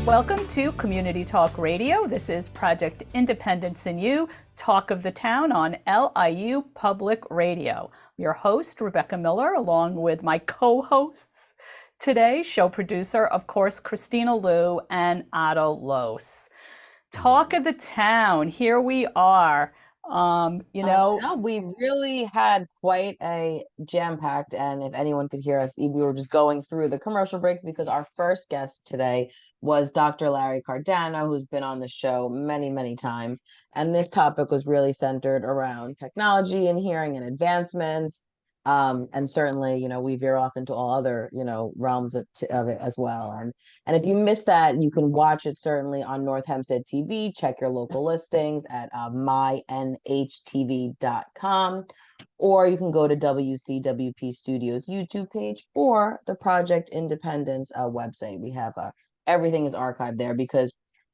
Welcome to Community Talk Radio. This is Project Independence in You, Talk of the Town on LIU Public Radio. I'm your host, Rebecca Miller, along with my co-hosts today, show producer, of course, Kristina Lou and Otto Los. Talk of the Town, here we are. We really had quite a jam-packed, and if anyone could hear us, we were just going through the commercial breaks because our first guest today was Dr. Larry Cardano, who's been on the show many, many times. And this topic was really centered around technology and hearing and advancements. And certainly, we veer off into all other, realms of it as well. And if you missed that, you can watch it certainly on North Hempstead TV. Check your local listings at myNHTV.com, or you can go to WCWP Studios YouTube page or the Project Independence website. We have everything is archived there because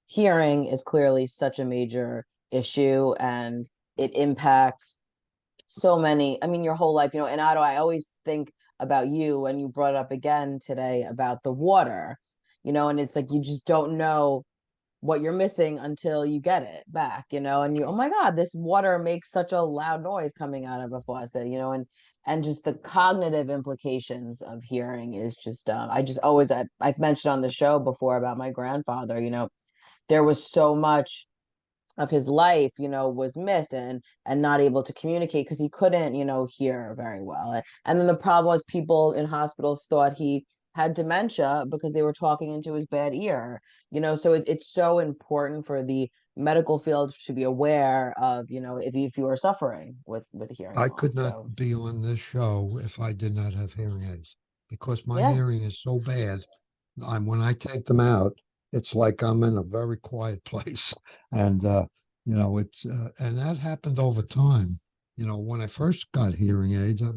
hearing is clearly such a major issue and it impacts so many, your whole life, and Otto, I always think about you, and you brought it up again today about the water, and it's like you just don't know what you're missing until you get it back, and oh my God, this water makes such a loud noise coming out of a faucet, and just the cognitive implications of hearing is just, I've mentioned on the show before about my grandfather, there was so much of his life, was missed and not able to communicate because he couldn't, hear very well. And then the problem was people in hospitals thought he had dementia because they were talking into his bad ear, so it's so important for the medical field to be aware of, if you are suffering with hearing I loss. could not be on this show if I did not have hearing aids because my Yeah. hearing is so bad. When I take them out, it's like I'm in a very quiet place. And, it's, and that happened over time. When I first got hearing aids, I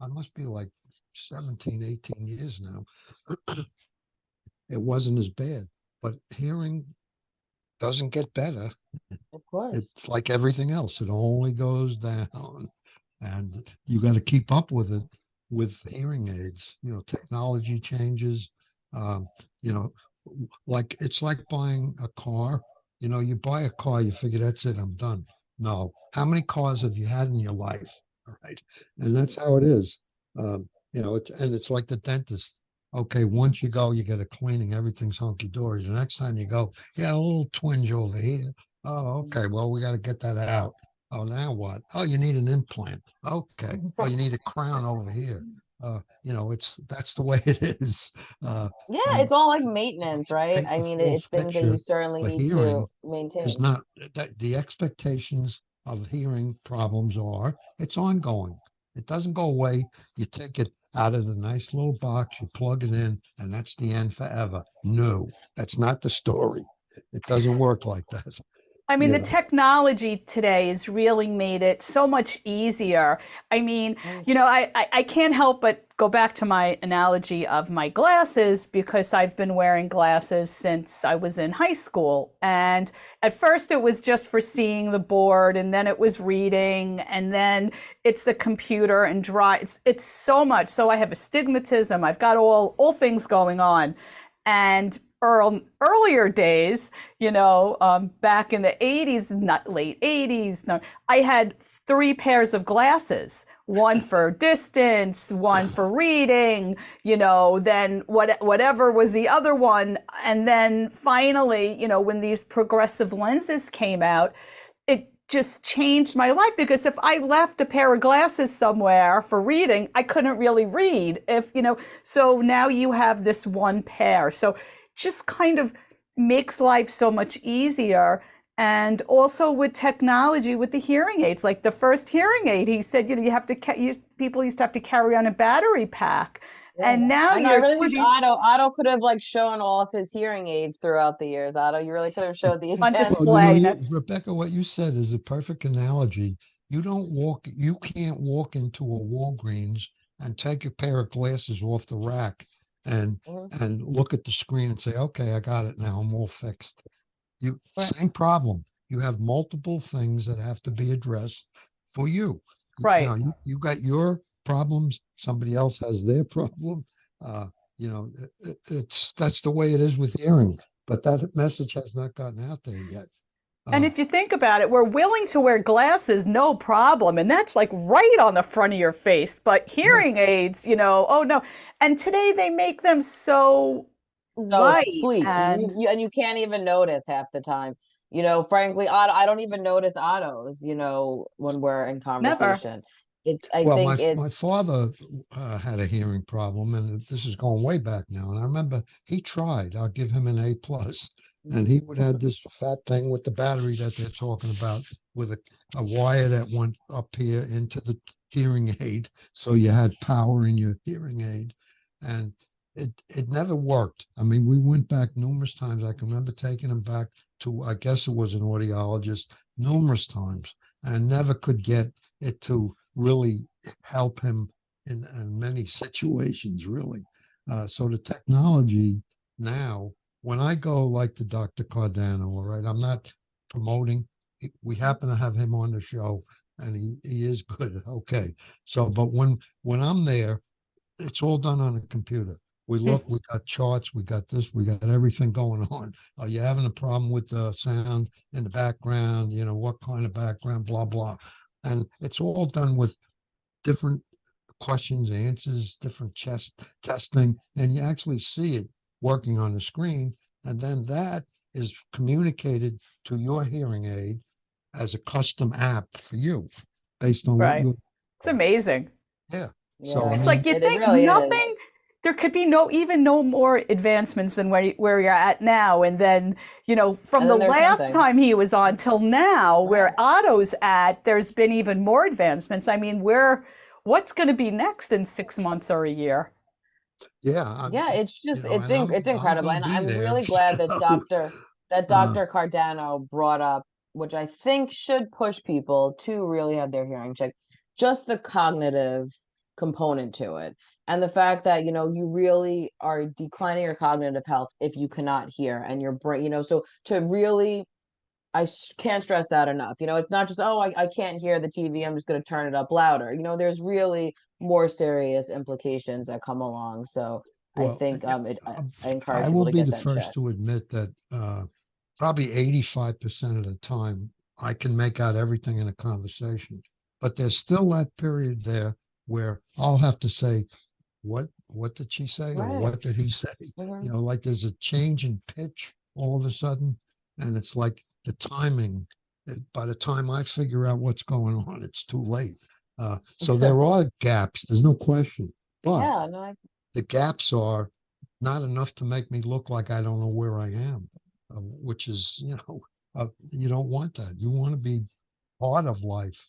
must be like 17, 18 years now. It wasn't as bad, but hearing doesn't get better. Of course. It's like everything else. It only goes down. And you got to keep up with it with hearing aids. Technology changes. Like it's like buying a car. You buy a car, you figure that's it, I'm done. No, how many cars have you had in your life? All right, and that's how it is. It's like the dentist. Okay, once you go, you get a cleaning, everything's hunky dory. The next time you go, you got a little twinge over here. Oh, okay. Well, we got to get that out. Oh, now what? Oh, you need an implant. Okay. Oh, you need a crown over here. That's the way it is. It's all like maintenance, right? Paint the full It's things that you picture. certainly But need hearing to maintain. is not that the expectations of hearing problems it's ongoing. It doesn't go away. You take it out of the nice little box, you plug it in, and that's the end forever. No, that's not the story. It doesn't work like that. The technology today has really made it so much easier. I can't help but go back to my analogy of my glasses because I've been wearing glasses since I was in high school. And at first it was just for seeing the board, and then it was reading, and then it's the computer and it's so much. So I have astigmatism. I've got all things going on. And earlier days, back in the 80s, not late 80s, no, I had 3 pairs of glasses, one for distance, one for reading, then whatever was the other one. And then finally, when these progressive lenses came out, it just changed my life because if I left a pair of glasses somewhere for reading, I couldn't really read so now you have this one pair. So just kind of makes life so much easier. And also with technology, with the hearing aids, like the first hearing aid, he said, people used to have to carry on a battery pack. Yeah. And now I really wish Otto could have shown all of his hearing aids throughout the years. Otto, you really could have showed the on display. Rebecca, what you said is a perfect analogy. You can't walk into a Walgreens and take a pair of glasses off the rack and look at the screen and say, okay, I got it now, I'm all fixed. Same problem. You have multiple things that have to be addressed for you. Right. You got your problems, somebody else has their problem. That's the way it is with hearing. but that message has not gotten out there yet. And Uh, if you think about it, we're willing to wear glasses, no problem. And that's like right on the front of your face. But yeah, hearing aids, oh no. And today they make them so So light sleek, and and you can't even notice half the time. Frankly, Otto, I don't even notice Otto's, when we're in never. conversation. I well, think my it's father had a hearing problem, and this is going way back now. And I remember he tried. I'll give him an A+. And he would have this fat thing with the battery that they're talking about, with a wire that went up here into the hearing aid, so you had power in your hearing aid, and it never worked. I mean, we went back numerous times. I can remember taking him back to, I guess it was an audiologist, numerous times, and never could get it to really help him in many situations, really. So the technology now, when I go like to Dr. Cardano, all right, I'm not promoting. We happen to have him on the show, and he is good. Okay. So, but when I'm there, it's all done on a computer. We look, we got charts, we got this, we got everything going on. Are you having a problem with the sound in the background? What kind of background, blah, blah. And it's all done with different questions, answers, different chest testing, and you actually see it working on the screen. And then that is communicated to your hearing aid as a custom app for you based on what Right. you, It's amazing. yeah. So, I yeah, It's like mean, you it think really is. nothing, there could be no more advancements than where you're at now. And then, from And the then there's last nothing. time he was on till now, Right. where Otto's at, there's been even more advancements. I mean, what's going to be next in 6 months or a year? yeah, Yeah, it's just and it's I'm incredible. going to And be I'm there. really glad So, that uh, Dr. Cardano brought up, which I think should push people to really have their hearing checked, just the cognitive component to it. And the fact that, you really are declining your cognitive health if you cannot hear, and your brain, so to really, can't stress that enough. It's not just, oh, I can't hear the TV, I'm just going to turn it up louder. There's really more serious implications that come along. So I well, think I I encourage people will to be get the that first checked. to admit that probably 85% of the time I can make out everything in a conversation. But there's still that period there where I'll have to say, what did she say, or Right. what did he say? Hmm. Like there's a change in pitch all of a sudden, and it's like the timing. By the time I figure out what's going on, it's too late. So there are gaps. There's no question, but Yeah, no, the gaps are not enough to make me look like I don't know where I am, which is, you don't want that. You want to be part of life,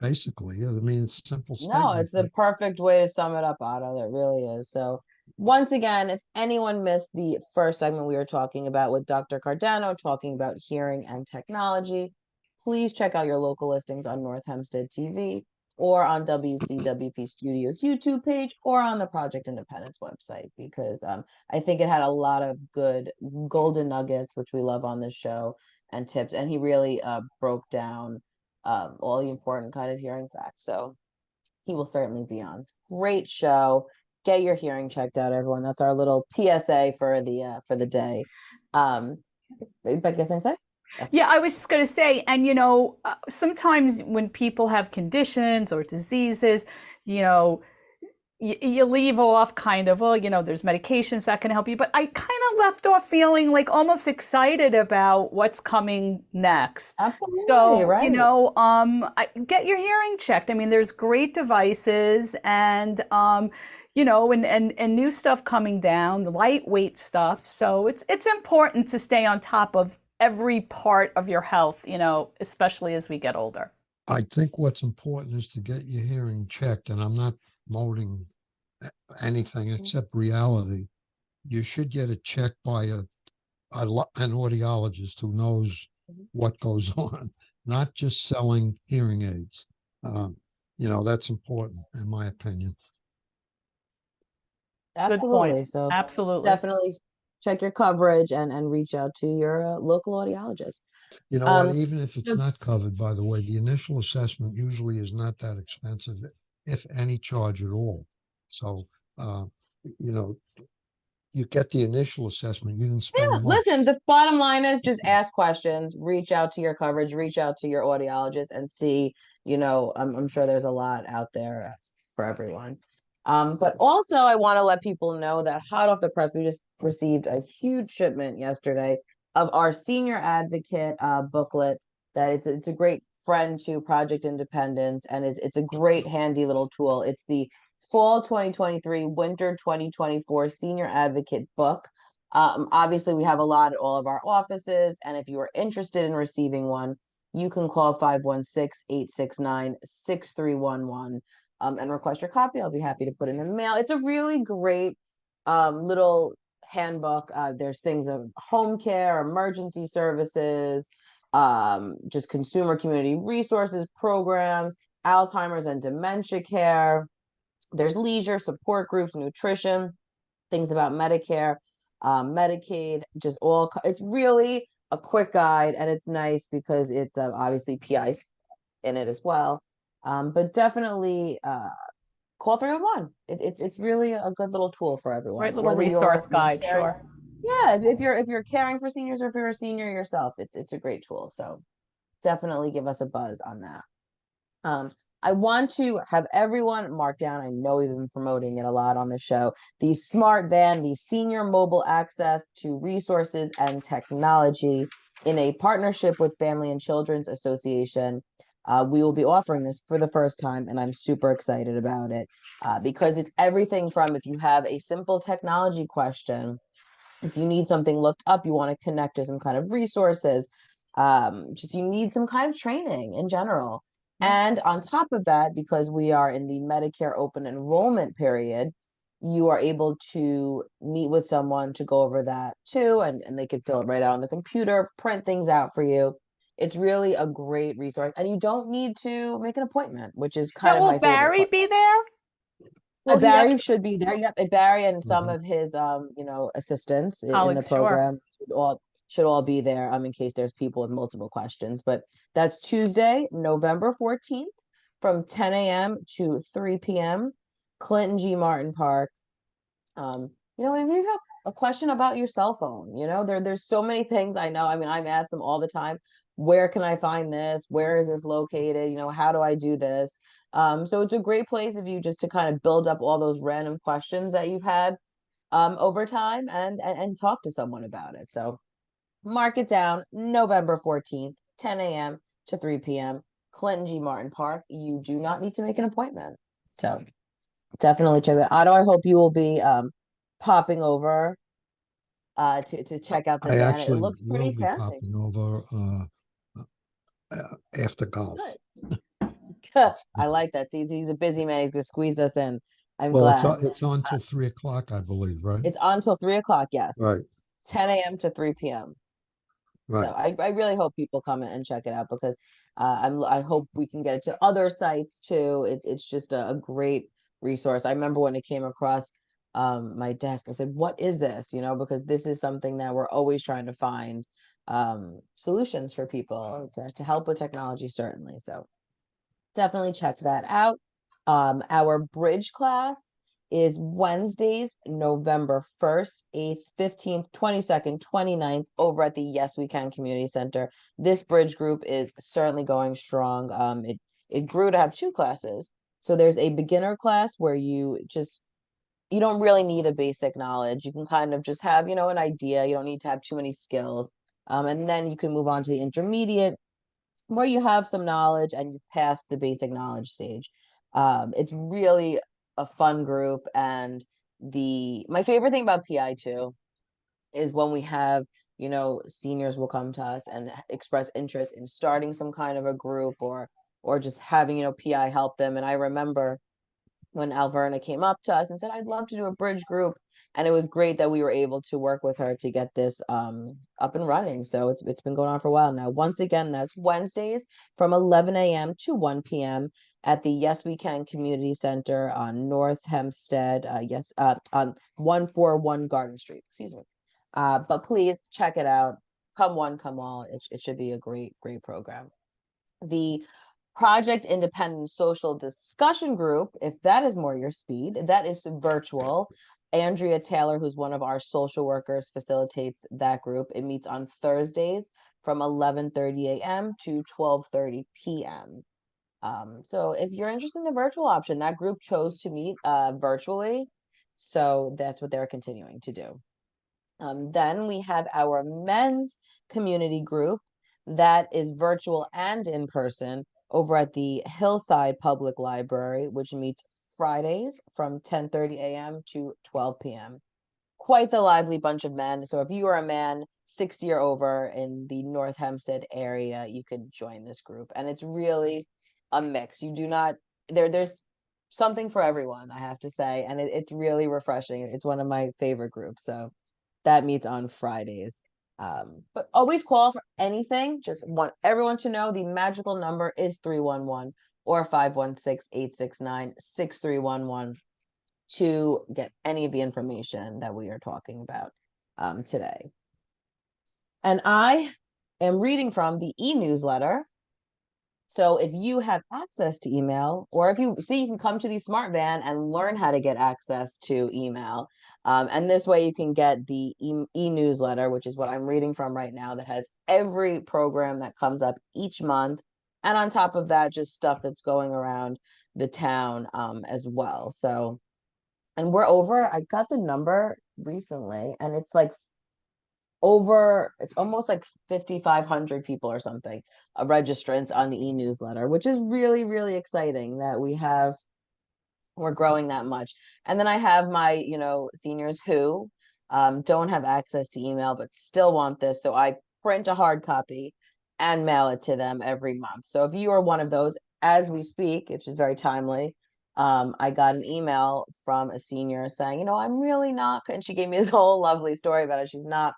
basically. I mean, it's a simple no, statement, it's a but perfect way to sum it up, Otto. That really is. So, once again, if anyone missed the first segment we were talking about with Dr. Cardano, talking about hearing and technology, please check out your local listings on North Hempstead TV or on WCWP Studios YouTube page or on the Project Independence website, because I think it had a lot of good golden nuggets, which we love on this show, and tips. And he really broke down all the important kind of hearing facts. So he will certainly be on. Great show. Get your hearing checked out, everyone. That's our little PSA for the day. Um, but guess I say? Yeah. Yeah, I was just going to say, and sometimes when people have conditions or diseases, you know, you leave off kind of, well, there's medications that can help you, but I kind of left off feeling like almost excited about what's coming next. Absolutely, So, right. get your hearing checked. I mean, there's great devices and, and new stuff coming down, the lightweight stuff. So it's important to stay on top of every part of your health, especially as we get older. I think what's important is to get your hearing checked, and I'm not promoting anything except reality. You should get it checked by an audiologist who knows what goes on, not just selling hearing aids. Um, that's important in my opinion. Good point. Absolutely. So Absolutely. definitely check your coverage and reach out to your local audiologist. You know what? Um, Even if it's not covered, by the way, the initial assessment usually is not that expensive, if any charge at all. So, uh, you know, you get the initial assessment. You didn't spend Yeah, much. listen, the bottom line is just ask questions, reach out to your coverage, reach out to your audiologist and see, I'm sure there's a lot out there for everyone. But also I want to let people know that hot off the press, we just received a huge shipment yesterday of our senior advocate booklet that it's a great friend to Project Independence, and it's a great handy little tool. It's the Fall 2023, Winter 2024 Senior Advocate book. Obviously, we have a lot at all of our offices, and if you are interested in receiving one, you can call 516-869-6311 and request your copy. I'll be happy to put it in the mail. It's a really great little handbook. There's things of home care, emergency services, just consumer community resources programs, Alzheimer's and dementia care. There's leisure, support groups, nutrition, things about Medicare, Medicaid, just it's really a quick guide, and it's nice because it's obviously PIs in it as well. But definitely call 311. It's really a good little tool for everyone. Great little Whether resource guide, caring, sure. yeah, if you're caring for seniors or if you're a senior yourself, it's a great tool. So definitely give us a buzz on that. I want to have everyone mark down. I know we've been promoting it a lot on the show. The Smart Van, the Senior Mobile Access to Resources and Technology, in a partnership with Family and Children's Association. We will be offering this for the first time, and I'm super excited about it because it's everything from if you have a simple technology question, if you need something looked up, you want to connect to some kind of resources, just you need some kind of training in general. And on top of that, because we are in the Medicare open enrollment period, you are able to meet with someone to go over that too, and they can fill it right out on the computer, print things out for you. It's really a great resource, and you don't need to make an appointment, which is kind Now, of will my favorite Barry part. be there? Will he Barry should be there. Yep, Barry and some Mhm. of his assistants in the colleagues, sure. program should all be there in case there's people with multiple questions. But that's Tuesday, November 14th from 10 a.m. to 3 p.m. Clinton G. Martin Park. If you have a question about your cell phone, there's so many things I know. I mean, I've asked them all the time, where can I find this? Where is this located? How do I do this? So it's a great place if you just to kind of build up all those random questions that you've had over time and talk to someone about it. So mark it down, November 14th, 10 a.m. to 3 p.m. Clinton G. Martin Park. You do not need to make an appointment. So definitely check it. Otto, I hope you will be popping over to check out the I van. It actually looks will pretty be fancy. popping over after golf. Good. I like that. He's a busy man. He's gonna squeeze us in. I'm Well, glad. it's on till 3 o'clock, I believe, right? It's on until 3 o'clock, yes. Right, 10 a.m. to 3 p.m. So right. I really hope people come and check it out because I hope we can get it to other sites too. It's just a great resource. I remember when it came across my desk, I said, "What is this?" Because this is something that we're always trying to find solutions for people to help with technology, certainly. So definitely check that out. Our bridge class is Wednesdays, November 1st, 8th, 15th, 22nd, 29th over at the Yes We Can Community Center. This bridge group is certainly going strong. It grew to have two classes. So there's a beginner class where you don't really need a basic knowledge. You can kind of just have, an idea. You don't need to have too many skills. And then you can move on to the intermediate where you have some knowledge and you pass the basic knowledge stage. It's really a fun group, and my favorite thing about PI too is when we have seniors will come to us and express interest in starting some kind of a group or just having PI help them. And I remember when Alverna came up to us and said, I'd love to do a bridge group. And it was great that we were able to work with her to get this up and running. So it's been going on for a while now. Once again, that's Wednesdays from 11 a.m. to 1 p.m. at the Yes We Can Community Center on North Hempstead. On 141 Garden Street, excuse me. But please check it out. Come one, come all. It should be a great, great program. The Project Independent Social Discussion Group, if that is more your speed, that is virtual. Andrea Taylor, who's one of our social workers, facilitates that group. It meets on Thursdays from 11:30 a.m. to 12:30 p.m. So if you're interested in the virtual option, that group chose to meet virtually. So that's what they're continuing to do. Then we have our men's community group that is virtual and in person over at the Hillside Public Library, which meets Fridays from 10:30 a.m. to 12 p.m. Quite the lively bunch of men. So if you are a man 60 or over in the North Hempstead area, you could join this group. And it's really a mix. You do not there's something for everyone, I have to say, and it's really refreshing. It's one of my favorite groups. So that meets on Fridays. But always call for anything. Just want everyone to know the magical number is 311 or 516-869-6311 to get any of the information that we are talking about today. And I am reading from the e-newsletter. So if you have access to email, or if you see, you can come to the Smart Van and learn how to get access to email. And this way you can get the e-newsletter, which is what I'm reading from right now, that has every program that comes up each month. And on top of that, just stuff that's going around the town as well. So, and we're over, I got the number recently, and it's like it's almost like 5,500 people or something, registrants on the e-newsletter, which is really, really exciting that we're growing that much. And then I have my, seniors who don't have access to email, but still want this. So I print a hard copy and mail it to them every month. So if you are one of those, as we speak, which is very timely, I got an email from a senior saying, I'm really not, and she gave me this whole lovely story about it. She's not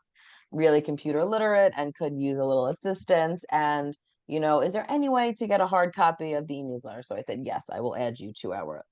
really computer literate and could use a little assistance. And, is there any way to get a hard copy of the newsletter? So I said, yes, I will add you to our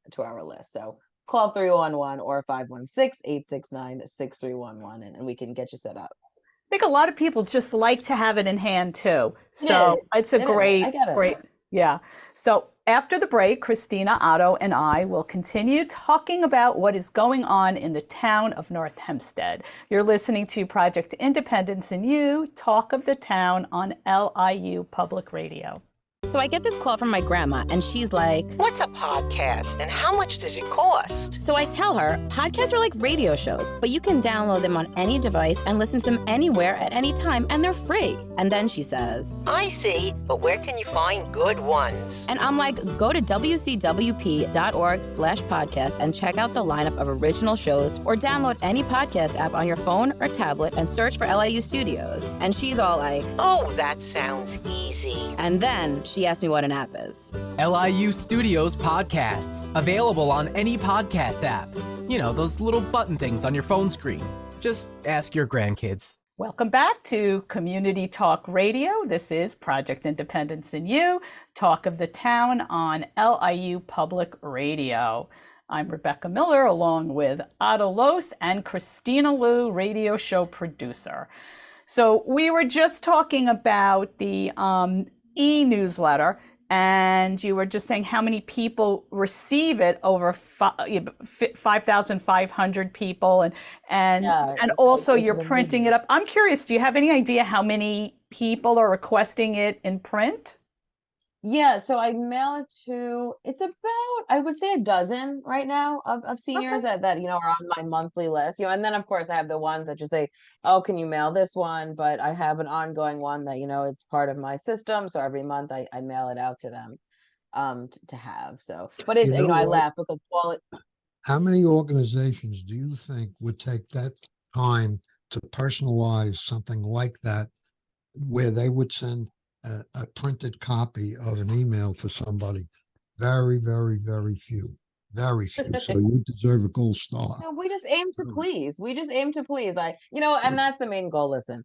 list. So call 311 or 516-869-6311 and we can get you set up. I think a lot of people just like to have it in hand too. It So is. it's a It is. great, I get it. great, yeah. So after the break, Kristina, Otto, and I will continue talking about what is going on in the town of North Hempstead. You're listening to Project Independence and You, Talk of the Town on LIU Public Radio. So I get this call from my grandma, and she's like, "What's a podcast and how much does it cost?" So I tell her, podcasts are like radio shows, but you can download them on any device and listen to them anywhere at any time, and they're free. And then she says, "I see, but where can you find good ones?" And I'm like, go to wcwp.org/podcast and check out the lineup of original shows, or download any podcast app on your phone or tablet and search for LIU Studios. And she's all like, "Oh, that sounds easy." And then she asked me what an app is. LIU Studios podcasts, available on any podcast app. Those little button things on your phone screen. Just ask your grandkids. Welcome back to Community Talk Radio. This is Project Independence and You, Talk of the Town on LIU Public Radio. I'm Rebecca Miller, along with Otto Los and Kristina Liu, radio show producer. So we were just talking about the e-newsletter, and you were just saying how many people receive it, over 5,500 people, and also you're printing it up. I'm curious, do you have any idea how many people are requesting it in print? Yeah, so I mail it to, it's about, I would say, a dozen right now of seniors that are on my monthly list. And then of course I have the ones that just say, oh, can you mail this one? But I have an ongoing one that, it's part of my system. So every month I mail it out to them to have. So, but it's, I laugh because Paul. How many organizations do you think would take that time to personalize something like that, where they would send a printed copy of an email to somebody? Very, very, very few. Very few. So you deserve a gold star. No, we just aim to please. We just aim to please. And that's the main goal. Listen,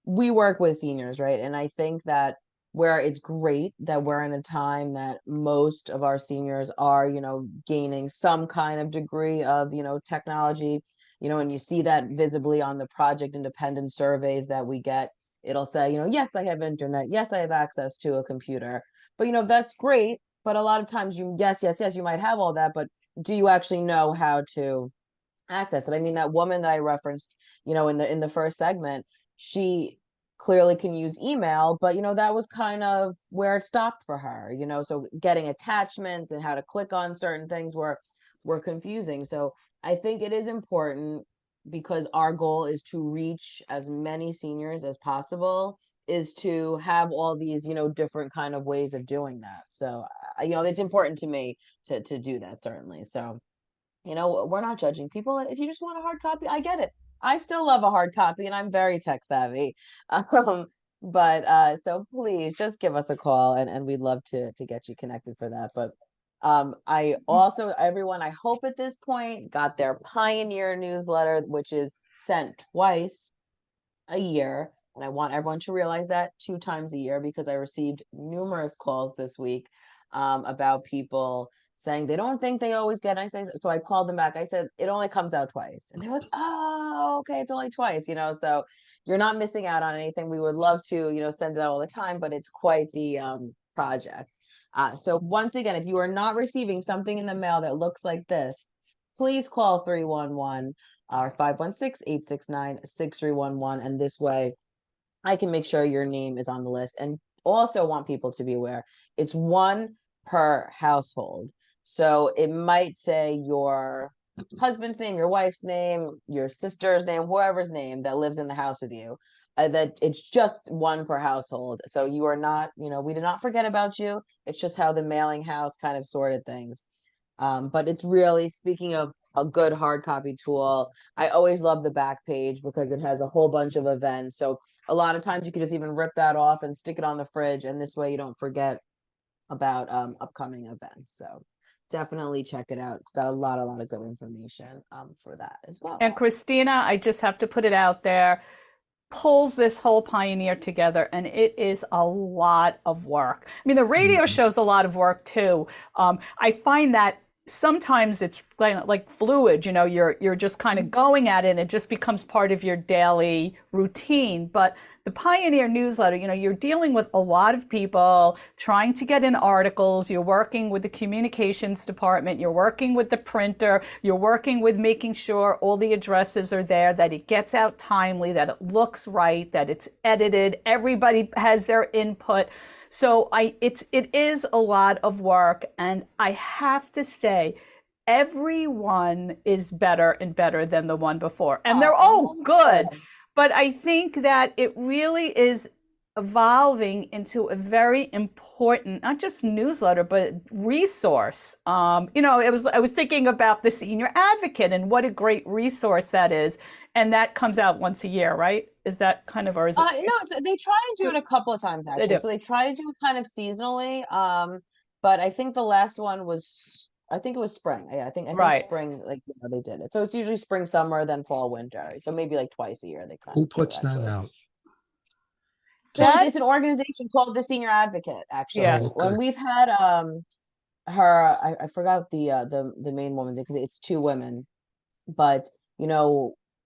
we work with seniors, right? And I think that where it's great that we're in a time that most of our seniors are, gaining some kind of degree of, technology, and you see that visibly on the Project Independence surveys that we get. It'll say, yes, I have internet. Yes, I have access to a computer. But, that's great. But a lot of times you might have all that. But do you actually know how to access it. I mean, that woman that I referenced, in the first segment, she clearly can use email, but that was kind of where it stopped for her, so getting attachments and how to click on certain things were confusing. So I think it is important, because our goal is to reach as many seniors as possible, is to have all these, different kind of ways of doing that. So it's important to me to do that, certainly. So we're not judging people. If you just want a hard copy, I get it. I still love a hard copy, and I'm very tech savvy. Um, but so please just give us a call, and we'd love to get you connected for that. But I also, everyone, I hope at this point got their Pioneer newsletter, which is sent twice a year. And I want everyone to realize that 2 times a year, because I received numerous calls this week about people saying they don't think they always get. And I say, so I called them back. I said, it only comes out twice. And they're like, oh, okay, it's only twice, so you're not missing out on anything. We would love to, send it out all the time, but it's quite the project. So once again, if you are not receiving something in the mail that looks like this, please call 311 or 516-869-6311. And this way I can make sure your name is on the list. And also want people to be aware, it's one per household. So it might say your husband's name, your wife's name, your sister's name, whoever's name that lives in the house with you, that it's just one per household. So you are not, we did not forget about you. It's just how the mailing house kind of sorted things. But it's really, speaking of a good hard copy tool, I always love the back page because it has a whole bunch of events. So a lot of times you can just even rip that off and stick it on the fridge, and this way you don't forget about upcoming events. So definitely check it out. It's got a lot of good information for that as well. And Kristina, I just have to put it out there, pulls this whole Pioneer together, and it is a lot of work. I mean, the radio show's a lot of work too. I find that sometimes it's like fluid, you're just kind of going at it, and it just becomes part of your daily routine. But the Pioneer newsletter, you're dealing with a lot of people trying to get in articles. You're working with the communications department. You're working with the printer. You're working with making sure all the addresses are there, that it gets out timely, that it looks right, that it's edited. Everybody has their input. So it is a lot of work, and I have to say, everyone is better and better than the one before, and they're all good. But I think that it really is evolving into a very important, not just newsletter, but resource. I was thinking about the Senior Advocate and what a great resource that is. And that comes out once a year, right? Is that kind of, or is it? No, so they try and do it a couple of times, actually. So they try to do it kind of seasonally. But I think the last one was, I think it was spring. Yeah, I think Right. spring, they did it. So it's usually spring, summer, then fall, winter. So maybe like twice a year they kind Who of do puts it, that actually. out? So it's an organization called the Senior Advocate, actually. Yeah. Oh, When okay. we've had her, I forgot the main woman, because it's 2 women, but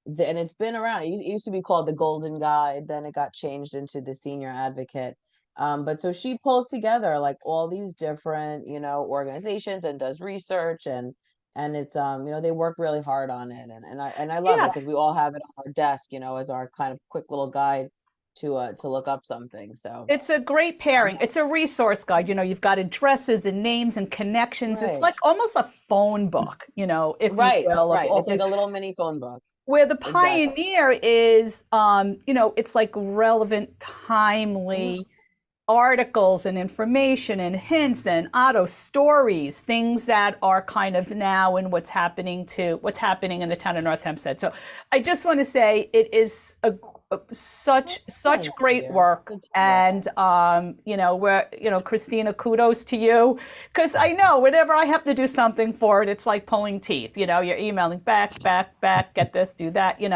and it's been around. It used to be called the Golden Guide, then it got changed into the Senior Advocate. But so she pulls together like all these different, organizations, and does research, and it's they work really hard on it, and I love it, Yeah. because we all have it on our desk, as our kind of quick little guide to look up something. So It's a great pairing. It's a resource guide. You've got addresses and names and connections. It's Right. like almost a phone book, if you Right, will, of right. all It's like things. a little mini phone book. Where the Exactly. Pioneer is, it's like relevant, timely articles and information and hints and Otto stories, things that are kind of now in what's happening in the town of North Hempstead. So I just want to say it is such Thank great you. work. Good to hear. And Kristina, kudos to you, because I know whenever I have to do something for it, it's like pulling teeth. You're emailing back, get this, do that, and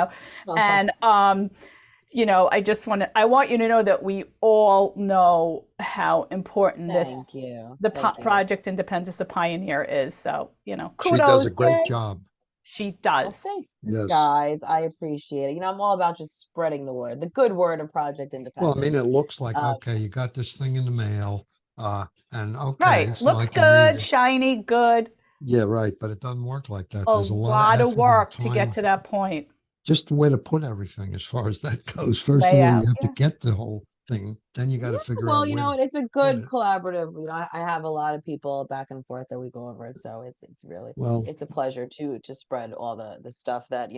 I want you to know that we all know how important Thank you. the Thank you. Project Independence, the Pioneer is. So, She kudos. does a great yay. job. She Well, does. thanks, Yes. guys. I appreciate it. I'm all about just spreading the word, the good word of Project Well, Independence. I mean, it looks like, Um, okay, you got this thing in the mail, and okay, Right. so I Looks can read good, it. shiny, good. Yeah, right. But it doesn't work like that. A There's a lot of lot of effort and work to get time, to that point. just where to put everything as far as that goes. First of Way all, you out. have to get the whole thing. Then you got Yeah, to figure well, out where to it's a put good it. collaborative. I have a lot of people back and forth that we go over it, so it's really Well, it's a pleasure to spread all the stuff that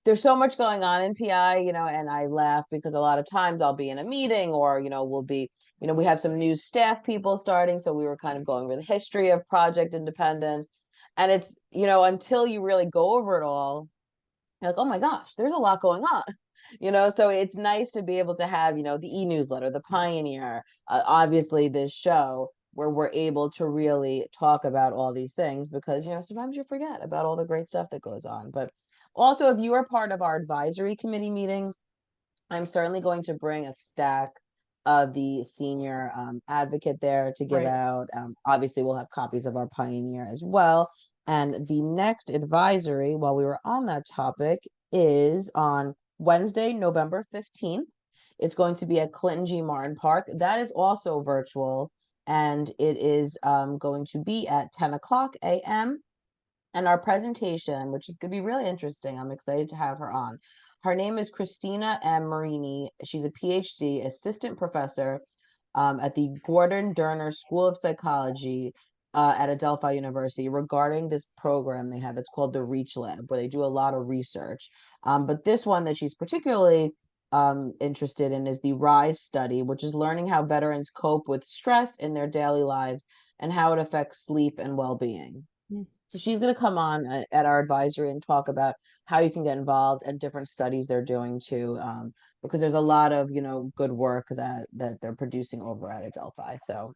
there's so much going on in PI, and I laugh because a lot of times I'll be in a meeting or, we'll be, we have some new staff people starting. So we were kind of going over the history of Project Independence. And it's, until you really go over it all, you're like, oh my gosh, there's a lot going on. So it's nice to be able to have, the e-newsletter, the Pioneer, obviously this show where we're able to really talk about all these things because, sometimes you forget about all the great stuff that goes on. But also, if you are part of our advisory committee meetings, I'm certainly going to bring a stack of the senior advocate there to give Right. out. Obviously, we'll have copies of our Pioneer as well. And the next advisory, while we were on that topic, is on Wednesday, November 15th. It's going to be at Clinton G. Martin Park. That is also virtual, and it is going to be at 10 o'clock a.m. And our presentation, which is going to be really interesting, I'm excited to have her on. Her name is Kristina and Marini. She's a PhD assistant professor at the Gordon Derner School of Psychology at Adelphi University regarding this program they have. It's called the Reach Lab, where they do a lot of research. But this one that she's particularly interested in is the RISE study, which is learning how veterans cope with stress in their daily lives and how it affects sleep and well-being. So she's going to come on at our advisory and talk about how you can get involved and different studies they're doing too, because there's a lot of good work that they're producing over at Adelphi. So,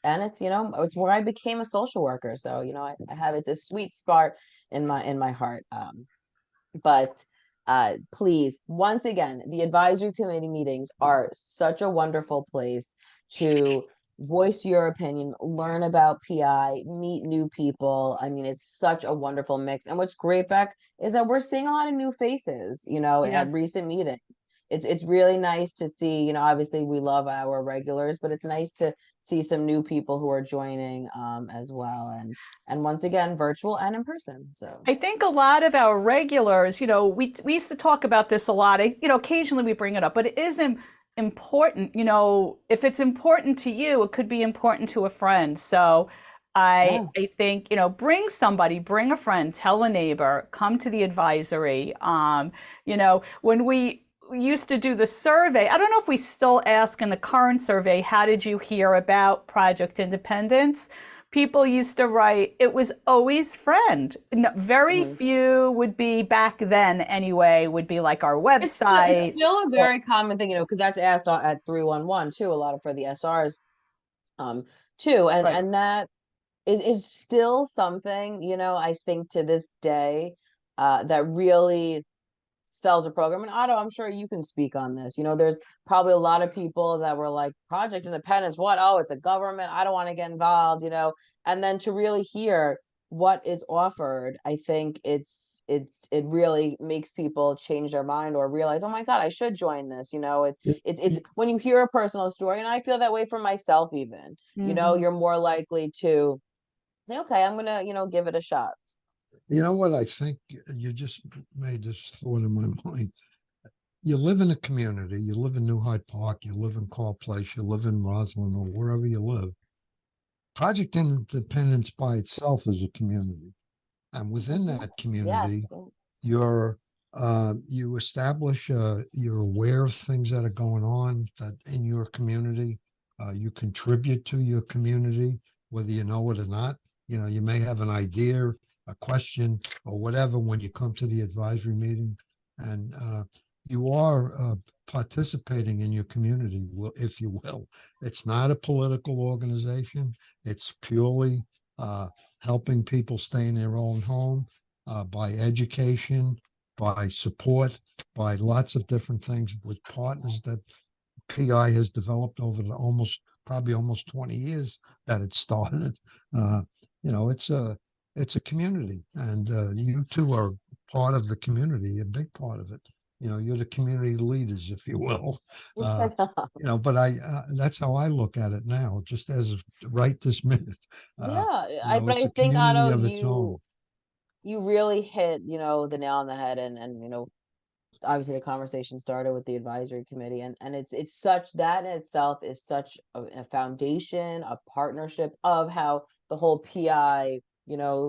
and it's where I became a social worker. So I have it's a sweet spot in my heart. But please, once again, the advisory committee meetings are such a wonderful place to voice your opinion, learn about PI, meet new people. I mean, it's such a wonderful mix. And what's great, Beck, is that we're seeing a lot of new faces, Yeah. at recent meetings. It's really nice to see, obviously we love our regulars, but it's nice to see some new people who are joining as well. And once again, virtual and in person. So I think a lot of our regulars, we used to talk about this a lot. Occasionally we bring it up, but it isn't important. If it's important to you, it could be important to a friend. So I yeah. I think, bring somebody, bring a friend, tell a neighbor, come to the advisory. When we used to do the survey, I don't know if we still ask in the current survey, how did you hear about Project Independence? People used to write, it was always friend. Very few would be back then anyway, would be like our It's website. still a Or, very common thing, because that's asked at 311 too, a lot of for the SRs too. And right. and that is still something, I think to this day, that really sells a program. And Otto, I'm sure you can speak on this. There's probably a lot of people that were like, Project Independence, what? Oh, it's a government. I don't want to get involved, And then to really hear what is offered, I think it really makes people change their mind or realize, oh my God, I should join this. it, It's when you hear a personal story, and I feel that way for myself even, Mhm. you're more likely to say, okay, I'm gonna, give it a shot. you know what I think? You just made this thought in my mind. You live in a community. You live in New Hyde Park. You live in Carl Place. You live in Roslyn or wherever you live. Project Independence by itself is a community, and within Mhm. that Yes. community, you establish, you're aware of things that are going on that in your community. You contribute to your community, whether you know it or not. You may have an idea, a question, or whatever when you come to the advisory meeting, and you are participating in your community, if you will. It's not a political organization. It's purely helping people stay in their own home by education, by support, by lots of different things with partners that PI has developed over the probably almost 20 years that it started. Uh, it's a community, and you two are part of the community, a big part of it. you're the community leaders, if you will. But that's how I look at it now, just as of right this minute. But It's I a think, community Otto, of its own. you really hit, the nail on the head, and obviously the conversation started with the advisory committee, and it's such, that in itself is such a foundation, a partnership of how the whole PI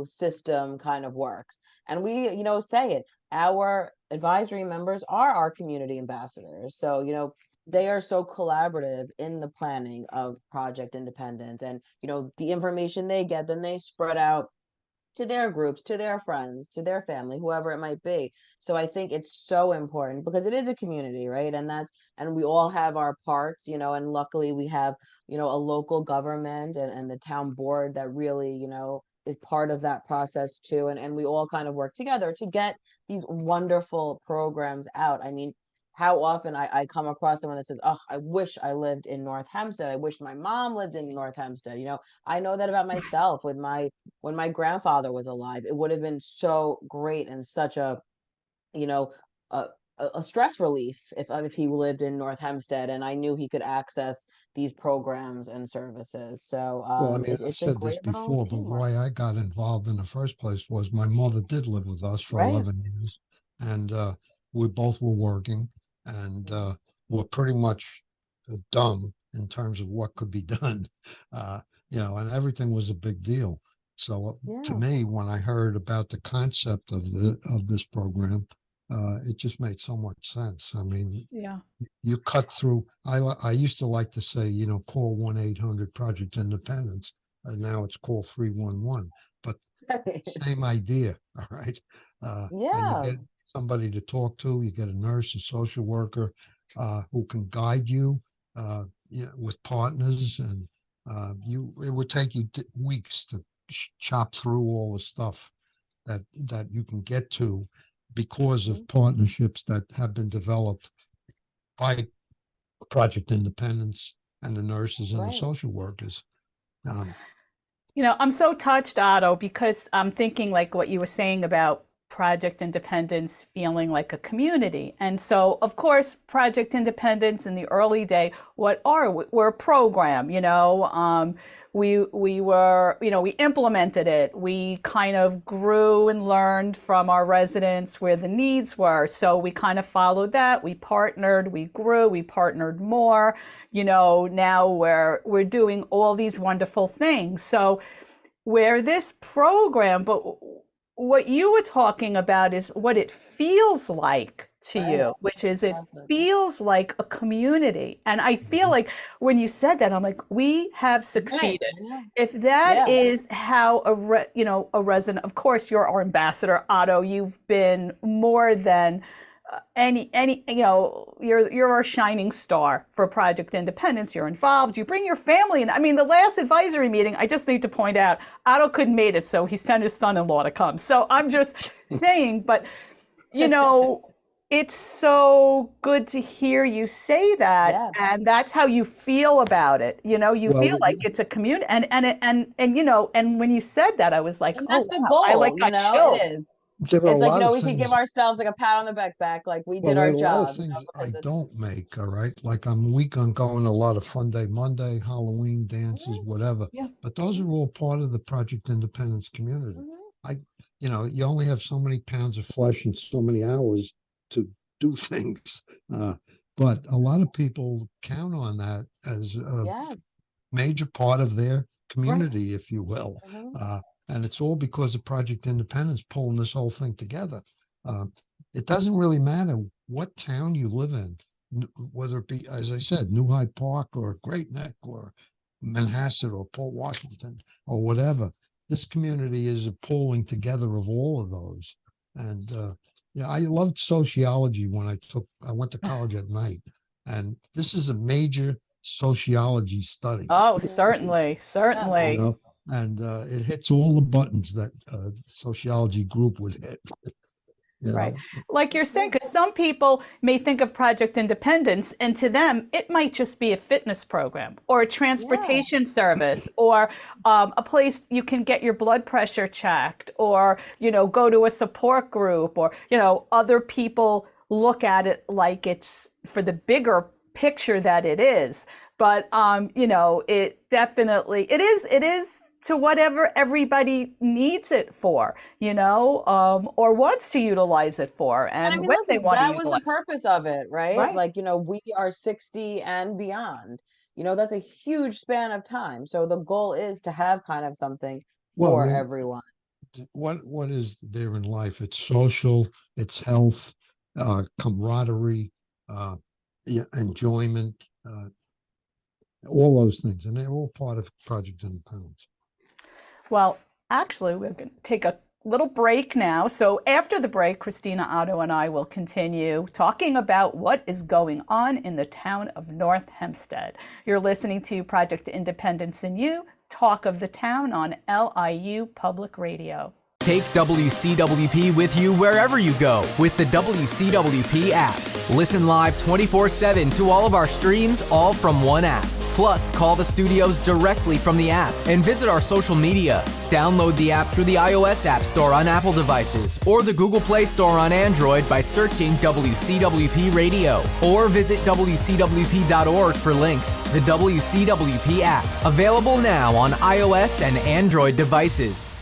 system kind of works. And we say it, our advisory members are our community ambassadors, so they are so collaborative in the planning of Project Independence, and the information they get, then they spread out to their groups, to their friends, to their family, whoever it might be. So I think it's so important because it is a community, right? And we all have our parts, and luckily we have, a local government and the town board that really, is part of that process too. And we all kind of work together to get these wonderful programs out. I mean, how often I come across someone that says, "Oh, I wish I lived in North Hempstead. I wish my mom lived in North Hempstead." I know that about myself with when my grandfather was alive. It would have been so great and such you know, a, a stress relief if he lived in North Hempstead and I knew he could access these programs and services. So Well, I mean, I've it's a said this great little before, but teamwork, why I got involved in the first place was my mother did live with us for right? 11 years, and we both were working, and were pretty much dumb in terms of what could be done, uh, and everything was a big deal. So to Yeah, me, when I heard about the concept of this program, it just made so much sense. I mean, Yeah. you cut through. I used to like to say, call 1-800 Project Independence, and now it's call 311. But same idea, all right. And you yeah, get somebody to talk to. You get a nurse, a social worker, who can guide you, with partners, and it would take you weeks to chop through all the stuff that you can get to because of partnerships that have been developed by Project Independence and the nurses and the right. social workers. Um, I'm so touched, Otto, because I'm thinking like what you were saying about Project Independence feeling like a community. And so, of course, Project Independence in the early day, what are we? We're a program, we were, we implemented it. We kind of grew and learned from our residents where the needs were. So we kind of followed that. We partnered, we grew, we partnered more. Now we're doing all these wonderful things. So where this program, but what you were talking about is what it feels like to Right. you, which is it Definitely. feels like a community. And I feel mhm. like when you said that, I'm like, we have Right. succeeded. Yeah. If that Yeah. is how a resident, of course, you're our ambassador, Otto. You've been more than any you're our shining star for Project Independence. You're involved, you bring your family, and I mean the last advisory meeting, I just need to point out, Otto couldn't made it, so he sent his son-in-law to come. So I'm just saying, but you know it's so good to hear you say that, Yeah. and that's how you feel about it. You feel Well, like it's a community, and when you said that, I was like, And oh that's the wow, I like goal, got it chills. is. there are a It's like, lot of we could give things. ourselves like a pat on the back, like we Well, did there are our a lot of job, things I because it's don't make. All right, like I'm weak on going to a lot of Fun Day Monday, Halloween dances, Mhm, whatever. Yeah. But those are all part of the Project Independence community. mhm. I, you only have so many pounds of flesh and so many hours to do things. Uh, but a lot of people count on that as a Yes. major part of their Right. community, if you will. Mhm. Uh, and it's all because of Project Independence pulling this whole thing together. Um, it doesn't really matter what town you live in, whether it be, as I said, New Hyde Park or Great Neck or Manhasset or Port Washington or whatever. This community is a pulling together of all of those. And yeah, I loved sociology when I went to college at night. And this is a major sociology study, Oh, Mhm. certainly, Yeah. you certainly. know, and it hits all the buttons that sociology group would hit, you Right. know. Like you're saying, because some people may think of Project Independence, and to them, it might just be a fitness program or a Yeah. transportation service or a place you can get your blood pressure checked or, go to a support group or, other people look at it like it's for the bigger picture that it is. But you know, it is to whatever everybody needs it for, you know, or wants to utilize it for, And I and mean, when they listen, want to that was the utilize it. purpose of it, right? Right. Like, we are 60 and beyond. That's a huge span of time. So the goal is to have kind of something Well, for everyone. what is there in life? It's social, it's health, camaraderie, yeah, enjoyment, all those things, and they're all part of Project Independence. Well, actually, we're going to take a little break now. So after the break, Kristina, Otto, and I will continue talking about what is going on in the town of North Hempstead. You're listening to Project Independence in You, Talk of the Town on LIU Public Radio. Take WCWP with you wherever you go with the WCWP app. Listen live 24/7 to all of our streams, all from one app. Plus, call the studios directly from the app and visit our social media. Download the app through the iOS App Store on Apple devices or the Google Play Store on Android by searching WCWP Radio, or visit WCWP.org for links. The WCWP app, available now on iOS and Android devices.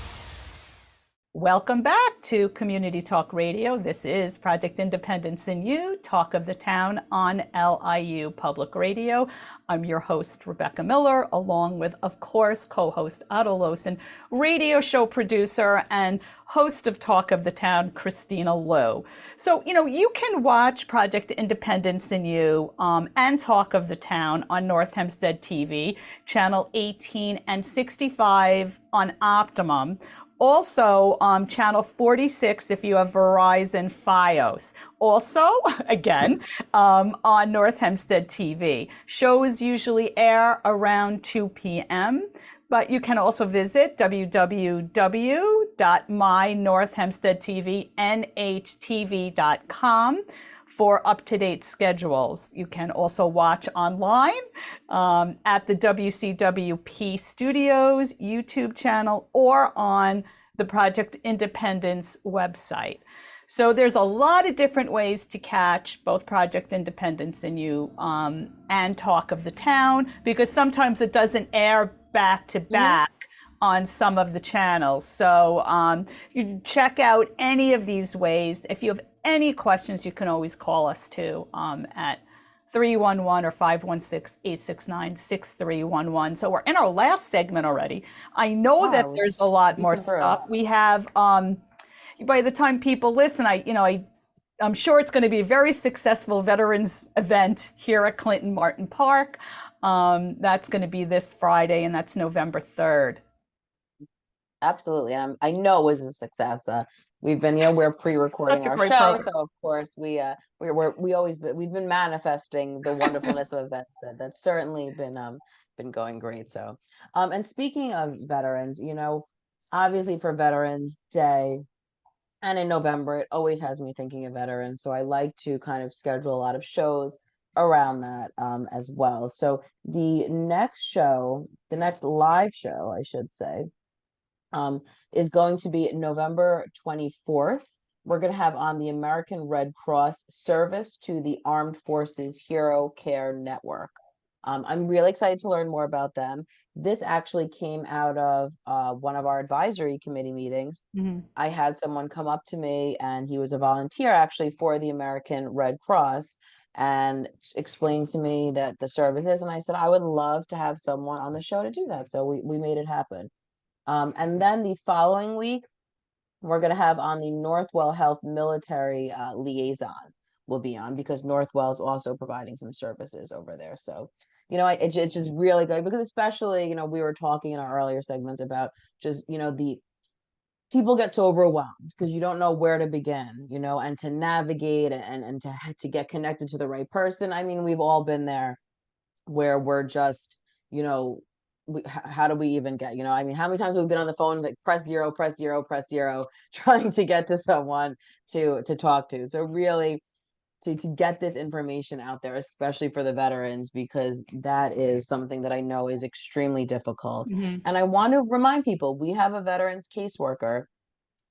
Welcome back to Community Talk Radio. This is Project Independence in You, Talk of the Town on LIU Public Radio. I'm your host, Rebecca Miller, along with, of course, co-host Otto Lawson, radio show producer and host of Talk of the Town, Kristina Lowe. So, you know, you can watch Project Independence in You and Talk of the Town on North Hempstead TV, channel 18 and 65 on Optimum. Also, channel 46 if you have Verizon Fios. Also, again, on North Hempstead TV. Shows usually air around 2 p.m., but you can also visit www.mynorthhempsteadtvnhtv.com for up-to-date schedules. You can also watch online at the WCWP Studios YouTube channel or on the Project Independence website. So there's a lot of different ways to catch both Project Independence in You and Talk of the Town, because sometimes it doesn't air back to back on some of the channels. So you check out any of these ways. If you have any questions, you can always call us too at 311 or 516-869-6311. So we're in our last segment already. I know that there's a lot more stuff. We have, by the time people listen, I'm sure it's going to be a very successful veterans event here at Clinton Martin Park. That's going to be this Friday, and that's November 3rd. Absolutely. And I know it was a success. We've been, we're pre-recording our show. Program. So of course we've been manifesting the wonderfulness of events. That's certainly been going great. So, and speaking of veterans, obviously for Veterans Day and in November, it always has me thinking of veterans. So I like to kind of schedule a lot of shows around that as well. So the next live show, I should say, is going to be November 24th. We're going to have on the American Red Cross Service to the Armed Forces Hero Care Network. I'm really excited to learn more about them. This actually came out of one of our advisory committee meetings. Mm-hmm. I had someone come up to me, and he was a volunteer actually for the American Red Cross, and explained to me that the service is, and I said, I would love to have someone on the show to do that. So we made it happen. And then the following week, we're going to have on the Northwell Health Military Liaison will be on, because Northwell is also providing some services over there. So, it's just really good, because especially, we were talking in our earlier segments about just, the people get so overwhelmed because you don't know where to begin, and to navigate and to get connected to the right person. I mean, we've all been there where we're just, how do we even get, how many times have we been on the phone, like press zero, trying to get to someone to talk to. So really to get this information out there, especially for the veterans, because that is something that I know is extremely difficult. Mm-hmm. And I want to remind people, we have a veterans caseworker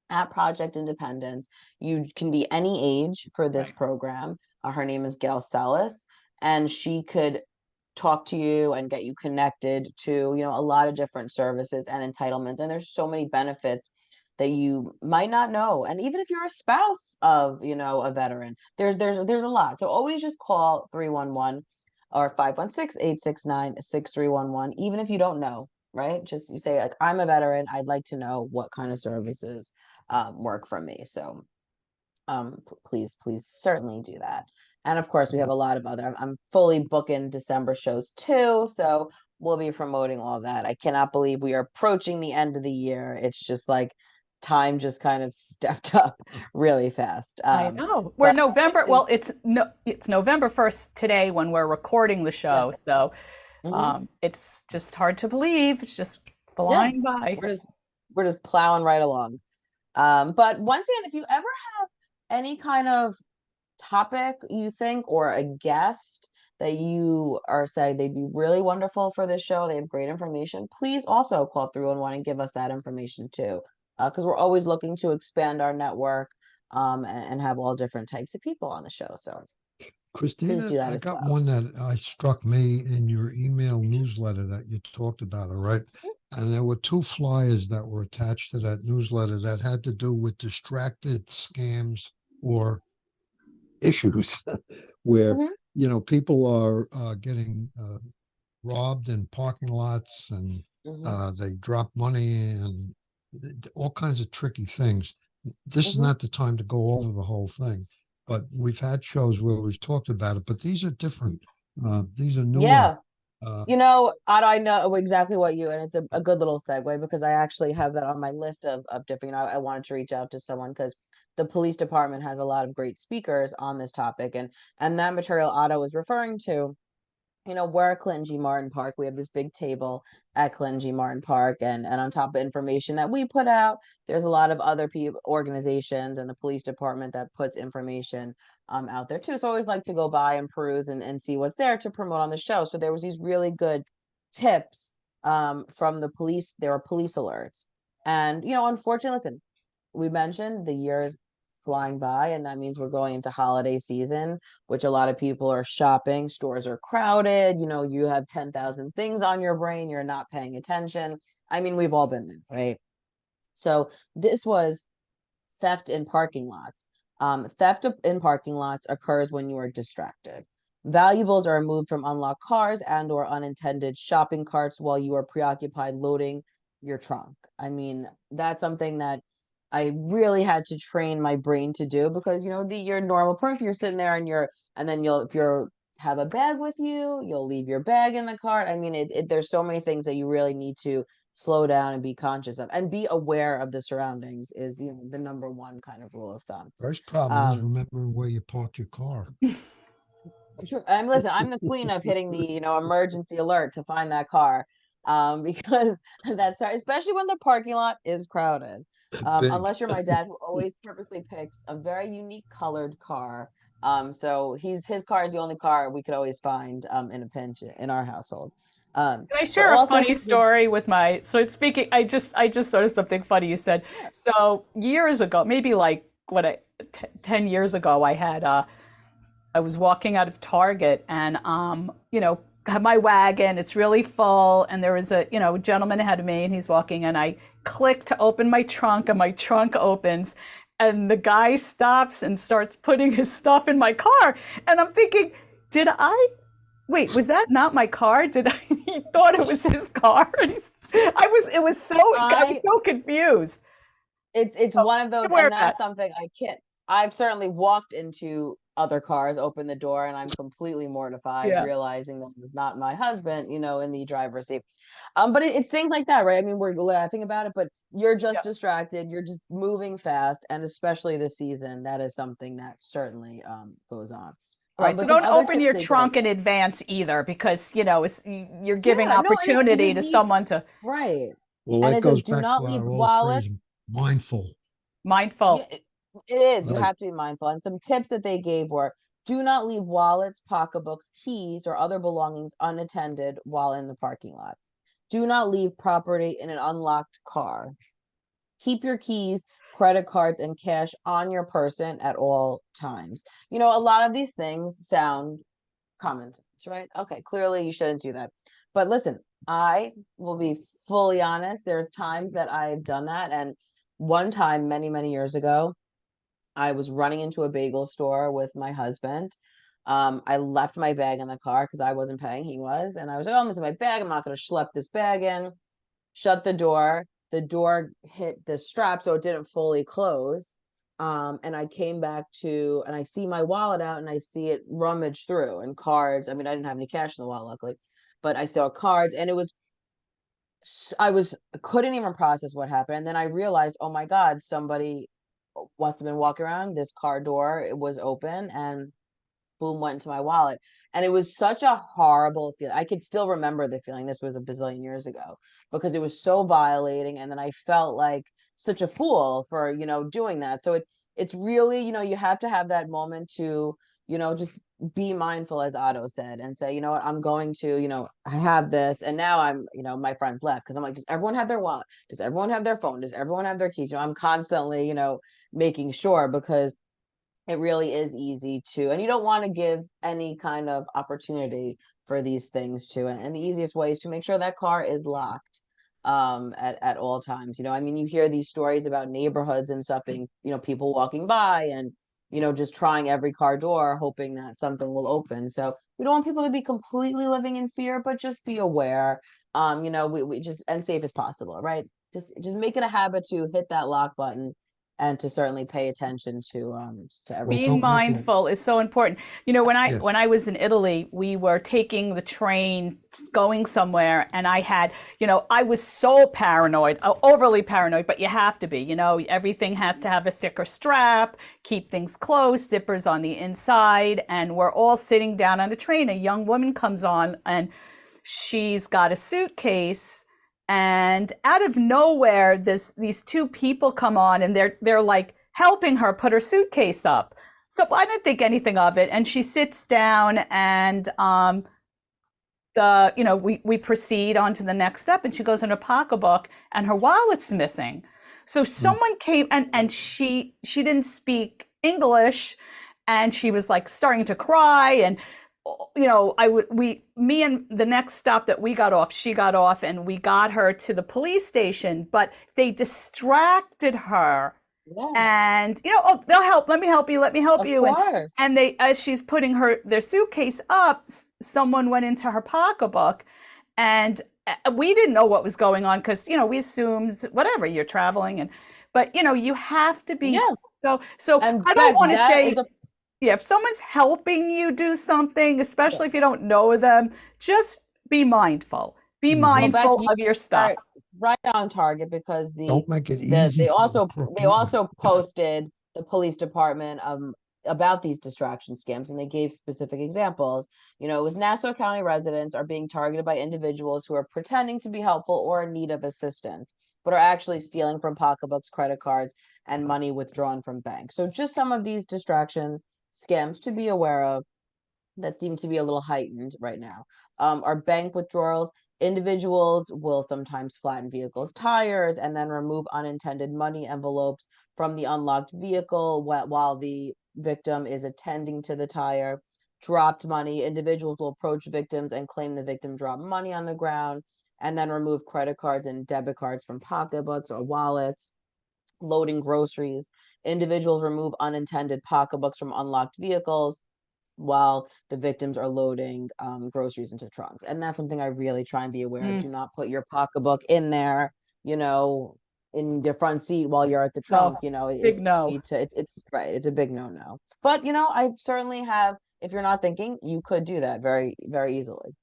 at Project Independence. You can be any age for this program. Her name is Gail Sellis, and she could talk to you and get you connected to, you know, a lot of different services and entitlements. And there's so many benefits that you might not know. And even if you're a spouse of, you know, a veteran, there's a lot. So always just call 311 or 516-869-6311, even if you don't know, right? Just you say, like, I'm a veteran, I'd like to know what kind of services work for me. So please certainly do that. And of course, we have a lot of other, I'm fully booking December shows too, so we'll be promoting all that. I cannot believe we are approaching the end of the year. It's just like time just kind of stepped up really fast. I know. We're But November. Well, it's November 1st today when we're recording the show. yes. So Mhm. it's just hard to believe. It's just Yeah, flying by. we're just plowing right along. But once again, if you ever have any kind of topic you think or a guest that you are saying they'd be really wonderful for this show, they have great information, please also call 311 and give us that information too. Because we're always looking to expand our network and have all different types of people on the show. So please Christina, do that I as got well. one that struck me in your email newsletter that you talked about, all right? And there were two flyers that were attached to that newsletter that had to do with distracted scams or issues where, Mhm, you know, people are getting robbed in parking lots and mhm, they drop money and all kinds of tricky things. This is mhm. not the time to go over the whole thing, but we've had shows where we've talked about it, but these are different. These are newer. Yeah. Uh, You know, I know exactly what you, and it's a good little segue because I actually have that on my list of different, you know, I wanted to reach out to someone because the police department has a lot of great speakers on this topic, and that material Otto was referring to, you know, we're at Clinton G. Martin Park. We have this big table at Clinton G. Martin Park, and on top of information that we put out, there's a lot of other people, organizations, and the police department that puts information out there too. So I always like to go by and peruse and see what's there to promote on the show. So there was these really good tips from the police. There were police alerts, and you know, unfortunately, listen, we mentioned the years flying by, and that means we're going into holiday season, which a lot of people are shopping. Stores are crowded. You know, you have 10,000 things on your brain. You're not paying attention. I mean, we've all been there, right? So this was theft in parking lots. In parking lots occurs when you are distracted. Valuables are removed from unlocked cars and or unintended shopping carts while you are preoccupied loading your trunk. I mean, that's something that I really had to train my brain to do because you know you're a normal person. You're sitting there and then you'll if you're have a bag with you, you'll leave your bag in the cart. I mean, there's so many things that you really need to slow down and be conscious of and be aware of the surroundings is, you know, the number one kind of rule of thumb. First problem is Um, remembering where you parked your car. sure, I'm the queen of hitting the, you know, emergency alert to find that car. Because that's especially when the parking lot is crowded. Big. Unless you're my dad who always purposely picks a very unique colored car. So his car is the only car we could always find in a pinch in our household. Can I But share a also funny some good, story with my, so it's speaking, I just thought of something funny you said. yeah. So years ago, maybe like 10 years ago, I was walking out of Target and, you know, have my wagon, it's really full. And there was a, you know, gentleman ahead of me and he's walking and I click to open my trunk and my trunk opens and the guy stops and starts putting his stuff in my car. And I'm thinking, did I wait, was that not my car? Did I, he thought it was his car? I was I so confused. it's So one of be those, aware and of that. that's something I can't. I've certainly walked into other cars, opened the door, and I'm completely mortified, Yeah. realizing that it's not my husband, you know, in the driver's seat. But it's things like that, right? I mean, we're laughing about it, but you're Yeah. just distracted, you're just moving fast, and especially this season, that is something that certainly goes on. Right. So But some don't other open tips your they did. trunk in advance either, because, you know, you're giving Yeah, no, and it's opportunity you to need someone to right, Well, and that it says goes do back not to leave our old phrase, wallets. mindful. Yeah, mindful. it is. You Right. have to be mindful. And some tips that they gave were do not leave wallets, pocketbooks, keys, or other belongings unattended while in the parking lot. Do not leave property in an unlocked car. Keep your keys credit cards, and cash on your person at all times. You know, a lot of these things sound common sense, right? Okay, clearly you shouldn't do that. But listen, I will be fully honest. There's times that I've done that. And one time, many, many years ago, I was running into a bagel store with my husband. I left my bag in the car because I wasn't paying, he was. And I was like, oh, I'm missing my bag. I'm not going to schlep this bag in. Shut the door. The door hit the strap, so it didn't fully close. And I came back to, and I see my wallet out and I see it rummage through and cards. I mean, I didn't have any cash in the wallet, luckily, but I saw cards and it was, I was, couldn't even process what happened. And then I realized, oh my God, somebody must have been walking around. This car door, it was open and boom, went into my wallet. And it was such a horrible feeling. I could still remember the feeling. This was a bazillion years ago because it was so violating. And then I felt like such a fool for, you know, doing that. So it's really, you know, you have to have that moment to, you know, just be mindful, as Otto said, and say, you know what, I'm going to, you know, I have this. And now I'm, you know, my friends left because I'm like, does everyone have their wallet? Does everyone have their phone? Does everyone have their keys? You know, I'm constantly, you know, making sure because it really is easy to, and you don't want to give any kind of opportunity for these things to, and the easiest way is to make sure that car is locked at all times. You know, I mean, you hear these stories about neighborhoods and stuff being, you know, people walking by and, you know, just trying every car door, hoping that something will open. So we don't want people to be completely living in fear, but just be aware, you know, we just, and safe as possible, right? Just make it a habit to hit that lock button and to certainly pay attention to Well, everything. Being don't make it. mindful is so important. You know, Yeah. when I was in Italy, we were taking the train going somewhere, and I had, you know, I was so paranoid, overly paranoid, but you have to be, you know, everything has to have a thicker strap, keep things closed, zippers on the inside, and we're all sitting down on the train. A young woman comes on and she's got a suitcase, and out of nowhere these two people come on and they're like helping her put her suitcase up. So I didn't think anything of it, and she sits down, and the you know we proceed on to the next step, and she goes in her pocketbook and her wallet's missing. So someone came, and she didn't speak English, and she was like starting to cry. And you know, me and the next stop that we got off, she got off, and we got her to the police station, but they distracted her. Yeah, And you know, oh, they'll help, let me help you, let me help of you. course. And they, as she's putting their suitcase up, someone went into her pocketbook, and we didn't know what was going on because, you know, we assumed whatever, you're traveling. And but you know, you have to be Yes. so And I don't Beck, want to that say, is a yeah, if someone's helping you do something, especially if you don't know them, just be mindful. Be Mhm. well, Beck, mindful you of your stuff. are right on target because Don't make it easy they for the also crook they either. also posted the police department about these distraction scams, and they gave specific examples. You know, it was Nassau County residents are being targeted by individuals who are pretending to be helpful or in need of assistance, but are actually stealing from pocketbooks, credit cards, and money withdrawn from banks. So just some of these distraction scams to be aware of that seem to be a little heightened right now. Are bank withdrawals. Individuals will sometimes flatten vehicles' tires and then remove unintended money envelopes from the unlocked vehicle while the victim is attending to the tire. Dropped money. Individuals will approach victims and claim the victim dropped money on the ground and then remove credit cards and debit cards from pocketbooks or wallets. Loading groceries. Individuals remove unintended pocketbooks from unlocked vehicles while the victims are loading groceries into trunks. And that's something I really try and be aware of. Mm, Do not put your pocketbook in there, you know, in the front seat while you're at the no, trunk. You know, big no. need to, it's right. It's a big no. But, you know, I certainly have, if you're not thinking, you could do that very, very easily.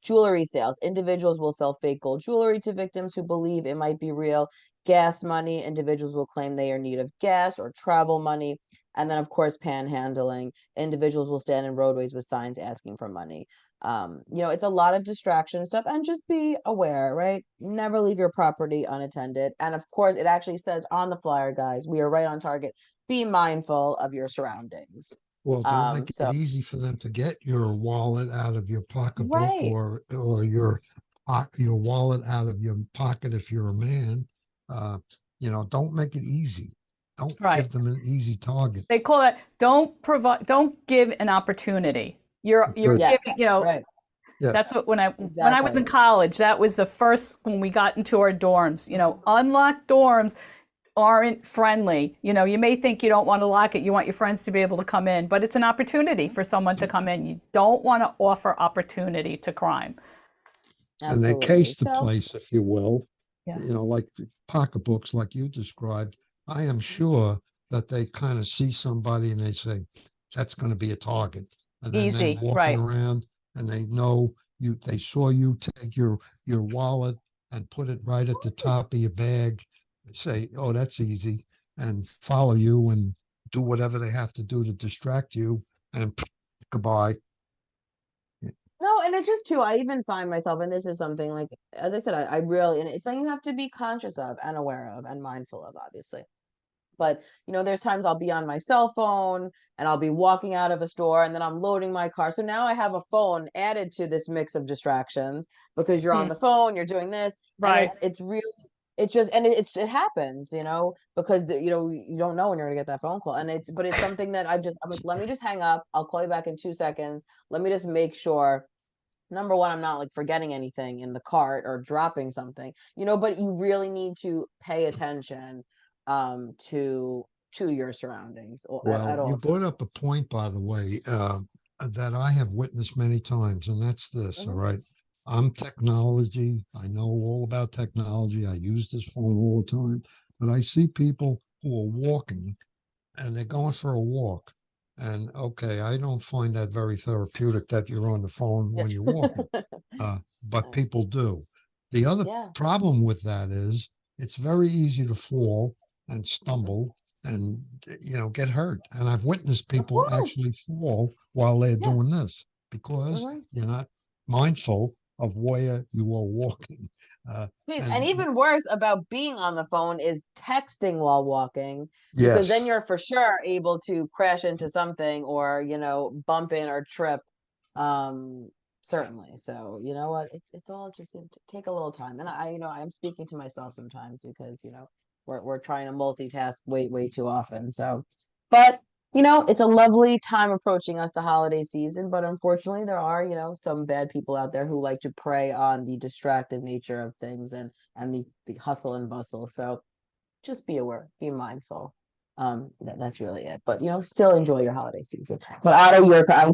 Jewelry sales. Individuals will sell fake gold jewelry to victims who believe it might be real. Gas money. Individuals will claim they are in need of gas or travel money. And then, of course, panhandling. Individuals will stand in roadways with signs asking for money. You know, it's a lot of distraction stuff, and just be aware, right? Never leave your property unattended. And of course, it actually says on the flyer, guys, we are right on target. Be mindful of your surroundings. Well, don't make So, it easy for them to get your wallet out of your pocketbook right. or your wallet out of your pocket if you're a man. Uh, don't make it easy. Don't Right. give them an easy target. They call it don't give an opportunity. You're Good. Yes, giving, right, Yeah. that's what when I was exactly. in college, that was the first when we got into our dorms. Unlocked dorms aren't friendly. You may think you don't want to lock it, you want your friends to be able to come in, but it's an opportunity for someone to come in. You don't want to offer opportunity to crime. And they Absolutely. case the So, place, if you will, Yeah. like pocketbooks, like you described. I am sure that they kind of see somebody and they say, that's going to be a target. And then they're Easy, walking right. around and they know they saw you take your wallet and put it right at the top of your bag. They say, oh, that's easy, and follow you and do whatever they have to do to distract you, and goodbye. no, and it's just too, I even find myself, and this is something like, as I said, I really, and it's something you have to be conscious of and aware of and mindful of, obviously. But, there's times I'll be on my cell phone and I'll be walking out of a store and then I'm loading my car. So now I have a phone added to this mix of distractions because you're on the phone, you're doing this, and Right. it's really, it's just, and it happens, because you don't know when you're gonna get that phone call, and but it's something that I'm like, let me just hang up. I'll call you back in 2 seconds. Let me just make sure, number one, I'm not like forgetting anything in the cart or dropping something, but you really need to pay attention to your surroundings at Well, you all brought up a point, by the way, that I have witnessed many times, and that's this, all times. right? I'm technology. I know all about technology. I use this phone all the time, but I see people who are walking and they're going for a walk. And okay, I don't find that very therapeutic that you're on the phone when you're walking, but people do. The other Yeah. problem with that is it's very easy to fall and stumble and get hurt. And I've witnessed people course. actually fall while they're Yeah. doing this because Mhm. you're not mindful of where you are walking. Please, and And even worse about being on the phone is texting while walking, because then yes, you're for sure able to crash into something or, bump in or trip. Um, Certainly. So, you know what? It's all just take a little time. And I'm speaking to myself sometimes because, we're trying to multitask way too often. So, but it's a lovely time approaching us, the holiday season, but unfortunately there are, some bad people out there who like to prey on the distracted nature of things and the hustle and bustle. So just be aware, be mindful. That's really it. But still enjoy your holiday season. But I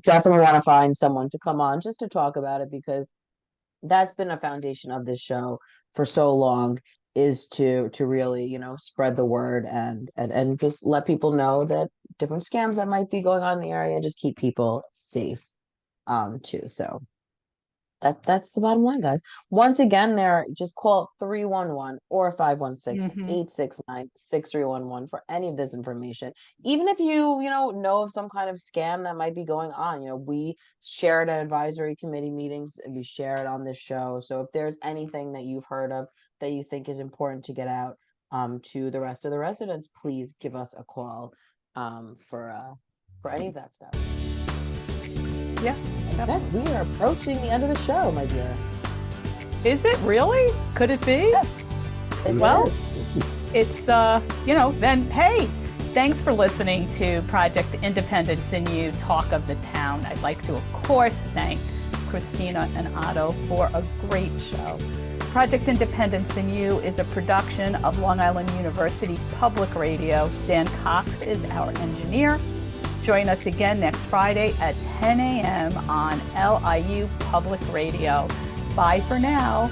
definitely want to find someone to come on just to talk about it, because that's been a foundation of this show for so long, is to really spread the word and just let people know that different scams that might be going on in the area, just keep people safe too. So that's the bottom line, guys. Once again, there, just call 311 or 516-869-6311 for any of this information. Even if you know of some kind of scam that might be going on, we share it at advisory committee meetings and we share it on this show. So if there's anything that you've heard of that you think is important to get out to the rest of the residents, please give us a call for any of that stuff. Yeah. Okay, we are approaching the end of the show, my dear. Is it really? Could it be? Yes. Well, it's, then, hey, thanks for listening to Project Independence in You Talk of the Town. I'd like to, of course, thank Kristina and Otto for a great show. Project Independence in You is a production of Long Island University Public Radio. Dan Cox is our engineer. Join us again next Friday at 10 a.m. on LIU Public Radio. Bye for now.